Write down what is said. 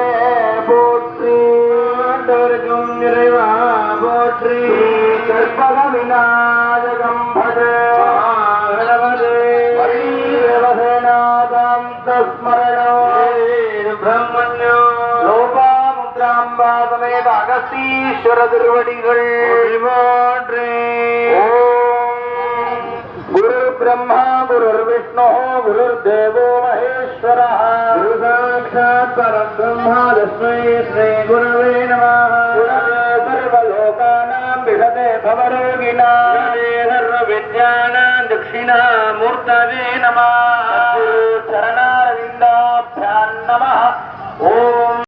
ஆண்டவனே போற்றி ஆண்டவருக்கும் நிறைவா போற்றி கற்பக விநாயகம் பதே தேவசேனாதாம் தஸ்மரணோ பிரம்மண்யோ லோபாமுத்ராம்பா சமேத அகஸ்தீஸ்வர திருவடிகள் போற்றே. குரு பிரம்மா குரு விஷ்ணு குரு தேவோ மகேஸ்வர குரு சாட்சாத் பரபிரம்மா தஸ்மை ஸ்ரீ குருவே நமः. சர்வலோகானாம் விஹதே பவரே